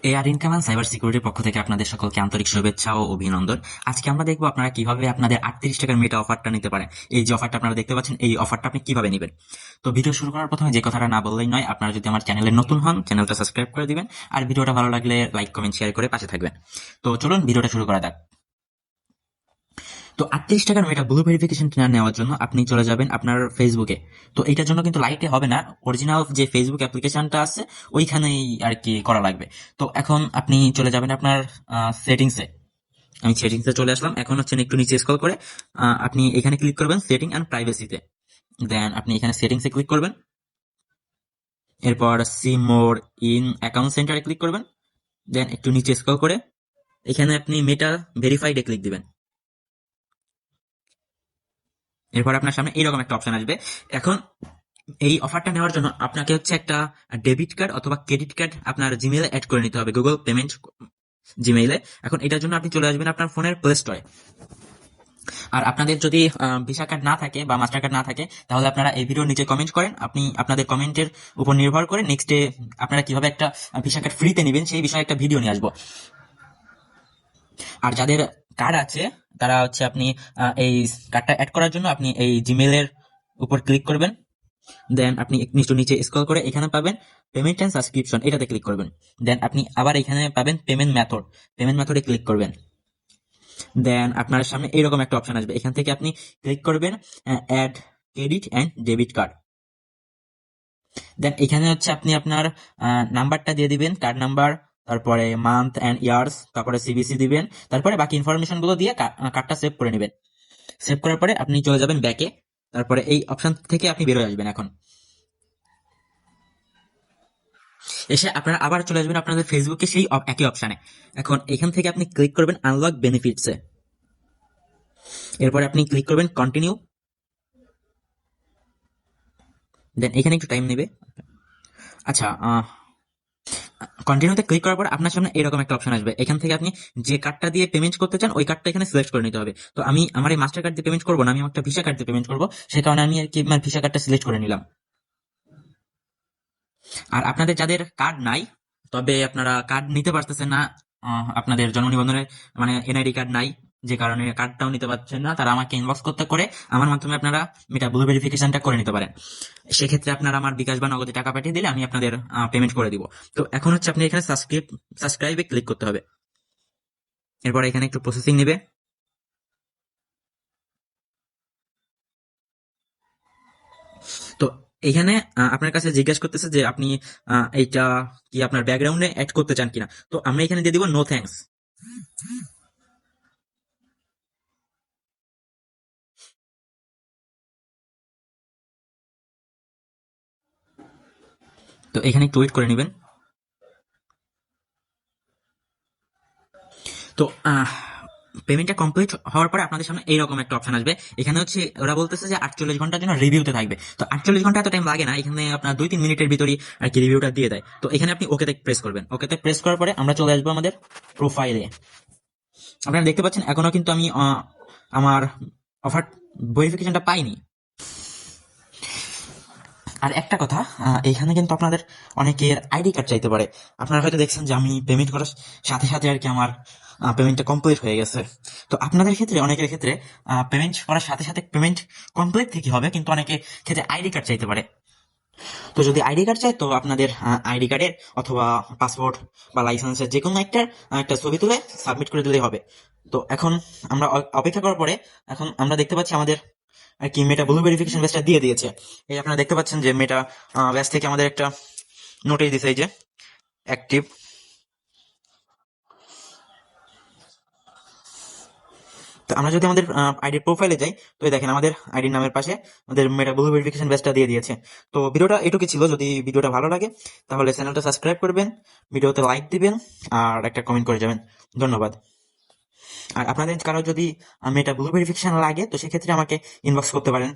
AR income and cyber সিকিউরিটির পক্ষ থেকে আপনাদের সকলকে আন্তরিক শুভেচ্ছা ও অভিনন্দন। আজকে আমরা দেখবো আপনারা কিভাবে আপনাদের 38 টাকার মেটা অফারটা নিতে পারেন। এই যে অফারটা আপনারা দেখতে পাচ্ছেন, এই অফারটা আপনি কিভাবে নেবেন। তো ভিডিও শুরু করার প্রথমে যে কথাটা না বললেই নয়, আপনারা যদি আমার চ্যানেলে নতুন হন, চ্যানেলটা সাবস্ক্রাইব করে দিবেন, আর ভিডিওটা ভালো লাগলে লাইক কমেন্ট শেয়ার করে পাশে থাকবেন। তো চলুন ভিডিওটা শুরু করা যাক। তো 38 টাকার মেটা ব্লু ভেরিফিকেশন নেওয়ার জন্য আপনি চলে যাবেন আপনার ফেসবুকে। তো এইটার জন্য কিন্তু লাইটে হবে না, অরিজিনাল যে ফেসবুক অ্যাপ্লিকেশনটা আছে ওইখানেই আর কি করা লাগবে। তো এখন আপনি চলে যাবেন আপনার সেটিংসে। আমি সেটিংসে চলে আসলাম। এখন হচ্ছে একটু নিচে স্ক্রল করে আপনি এখানে ক্লিক করবেন সেটিং অ্যান্ড প্রাইভেসিতে। দেন আপনি এখানে সেটিংসে ক্লিক করবেন। এরপর সি মোর ইন অ্যাকাউন্ট সেন্টারে ক্লিক করবেন। দেন একটু নিচে স্ক্রল করে এখানে আপনি মেটা ভেরিফাইডে ক্লিক দিবেন। এরপর আপনার সামনে এইরকম একটা অপশন আসবে। এখন এই অফারটা নেওয়ার জন্য আপনাকে হচ্ছে একটা ডেবিট কার্ড অথবা ক্রেডিট কার্ড আপনার জিমেইলে অ্যাড করে নিতে হবে, গুগল পেমেন্ট জিমেইলে। এখন এটার জন্য আপনি চলে আসবেন আপনার ফোনের প্লে স্টোরে। আর আপনাদের যদি ভিসা কার্ড না থাকে বা মাস্টার কার্ড না থাকে, তাহলে আপনারা এই ভিডিওর নিচে কমেন্ট করেন। আপনি আপনাদের কমেন্টের উপর নির্ভর করে নেক্সট ডে আপনারা কিভাবে একটা ভিসা কার্ড ফ্রিতে নেবেন সেই বিষয়ে একটা ভিডিও নিয়ে আসবো। আর যাদের কার্ড আছে তারা হচ্ছে আপনি এই কার্ডটা অ্যাড করার জন্য আপনি এই জিমেইলের উপর ক্লিক করবেন। দেন আপনি একটু নিচে স্ক্রল করে এখানে পাবেন পেমেন্ট এন্ড সাবস্ক্রিপশন, এটাতে ক্লিক করবেন। দেন আপনি আবার এখানে পাবেন পেমেন্ট মেথড, পেমেন্ট মেথডে ক্লিক করবেন। দেন আপনার সামনে এরকম একটা অপশন আসবে, এখান থেকে আপনি ক্লিক করবেন add credit and debit card. Then এখানে হচ্ছে আপনি আপনার নাম্বারটা দিয়ে দিবেন, কার্ড নাম্বার, তারপরে মান্থ অ্যান্ড ইয়ার্স, তারপরে সিবিসি দিবেন, তারপরে বাকি ইনফরমেশন গুলো দিয়ে কার্ডটা সেভ করে নেবেন। সেভ করার পরে আপনি চলে যাবেন ব্যাকে। তারপরে এই অপশন থেকে আপনি বেরোয় আসবেন। এখন এসে আপনারা আবার চলে আসবেন আপনাদের ফেসবুকে সেই একই অপশানে। এখন এখান থেকে আপনি ক্লিক করবেন আনলক বেনিফিটসে। এরপরে আপনি ক্লিক করবেন কন্টিনিউ। দেন এখানে একটু টাইম নেবে। আচ্ছা, কন্টিনিউতে ক্লিক করার পর আপনার সামনে এরকম একটা অপশন আসবে, এখান থেকে আপনি যে কার্ডটা দিয়ে পেমেন্ট করতে চান ওই কার্ডটা এখানে সিলেক্ট করে নিতে হবে। তো আমি আমার এই মাস্টার কার্ড দিয়ে পেমেন্ট করবো না, আমি একটা ভিসা কার্ড দিয়ে পেমেন্ট করবো, সেই কারণে আমি আর কি আমার ভিসা কার্ডটা সিলেক্ট করে নিলাম। আর আপনাদের যাদের কার্ড নাই, তবে আপনারা কার্ড নিতে পারতেছেন না, আপনাদের জন্ম নিবন্ধনের মানে এনআইডি কার্ড নাই, যে কারণে কার্ডটাও নিতে পারছেন না, তারা আমাকে ইনবক্স করতে করে আমার মাধ্যমে আপনারা এটা ব্লু ভেরিফিকেশনটা করে নিতে পারেন। সেক্ষেত্রে আপনারা আমার বিকাশ বা নগদে টাকা পাঠিয়ে দিলে আমি আপনাদের পেমেন্ট করে দিব। তো এখন হচ্ছে আপনি এখানে সাবস্ক্রাইবে ক্লিক করতে হবে। এরপর এখানে একটু প্রসেসিং নেবে। তো এখানে আপনার কাছে জিজ্ঞাসা করতেছে যে আপনি এইটা কি আপনার ব্যাকগ্রাউন্ডে অ্যাড করতে চান কিনা। তো আমরা এখানে দিয়ে দিব নো থ্যাঙ্কস। তো এখানে একটু ওয়েট করে নেবেন। তো পেমেন্টটা কমপ্লিট হওয়ার পরে আপনাদের সামনে এইরকম একটা অপশন আসবে। এখানে হচ্ছে ওরা বলতেছে যে 48 ঘন্টার জন্য রিভিউতে থাকবে। তো 48 ঘন্টা এত টাইম লাগে না, এখানে আপনার 2-3 মিনিটের ভিতরই আর কি রিভিউটা দিয়ে দেয়। তো এখানে আপনি ওকেতে প্রেস করবেন। ওকেতে প্রেস করার পরে আমরা চলে আসবো আমাদের প্রোফাইলে। আপনারা দেখতে পাচ্ছেন এখনো কিন্তু আমি আমার অফার ভেরিফিকেশনটা পাইনি। আর একটা কথা, এইখানে কিন্তু আপনাদের অনেকের আইডি কার্ড চাইতে পারে। আপনারা হয়তো দেখছেন যে আমি পেমেন্ট করার সাথে সাথে আর কি আমার পেমেন্টটা কমপ্লিট হয়ে গেছে। তো আপনাদের ক্ষেত্রে, অনেকের ক্ষেত্রে পেমেন্ট করার সাথে সাথে পেমেন্ট কমপ্লিট থেকে হবে, কিন্তু অনেকের ক্ষেত্রে আইডি কার্ড চাইতে পারে। তো যদি আইডি কার্ড চাই, তো আপনাদের আইডি কার্ডের অথবা পাসপোর্ট বা লাইসেন্সের যে কোনো একটা একটা ছবি তুলে সাবমিট করে দিলেই হবে। তো এখন আমরা অপেক্ষা করার পরে এখন আমরা দেখতে পাচ্ছি আমাদের আর কি মেটা ব্লু ভেরিফিকেশন ব্যাচটা দিয়ে দিয়েছে। এই আপনারা দেখতে পাচ্ছেন যে মেটা ব্যাচ থেকে আমাদের একটা নোটিশ দিছে, এই যে অ্যাক্টিভ। তো আমরা যদি আমাদের আইডির প্রোফাইলে যাই, তো এই দেখেন আমাদের আইডির নামের পাশে আমাদের মেটা ব্লু ভেরিফিকেশন ব্যাচটা দিয়ে দিয়েছে। তো ভিডিওটা এটুকু ছিল। যদি ভিডিওটা ভালো লাগে তাহলে চ্যানেলটা সাবস্ক্রাইব করবেন, ভিডিওতে লাইক দিবেন, আর একটা কমেন্ট করে যাবেন। ধন্যবাদ। আর আপনাদের কারো যদি মেটা ব্লু ভেরিফিকেশন লাগে, তো সেক্ষেত্রে আমাকে ইনবক্স করতে পারেন।